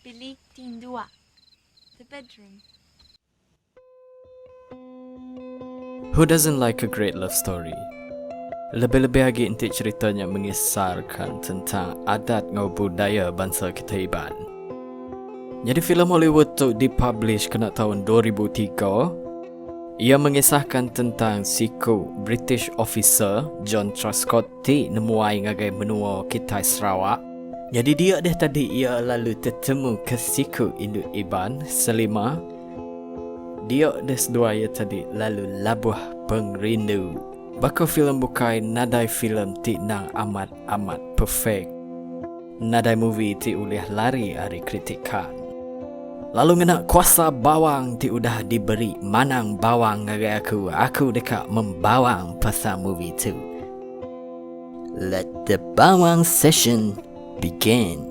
Bilik Teen 2, The Bedroom. Who doesn't like a great love story? Lebih-lebih lagi inti ceritanya mengisarkan tentang adat ngau budaya bangsa kita Iban. Jadi filem Hollywood tu dipublish kena tahun 2003. Ia mengisahkan tentang siku British officer John Truscott nemuai ngagai menua kita Sarawak. Jadi dia dah tadi ia lalu tertemu ke siku induk Iban selima. Dia dah sedua ia tadi lalu labuh pengrindu. Baka filem bukai nadai filem ti nang amat perfect. Nadai movie ti ulih lari hari kritikan. Lalu ngena kuasa bawang ti udah diberi manang bawang ngagai aku dekat membawang pasal movie tu. Let the bawang session begin.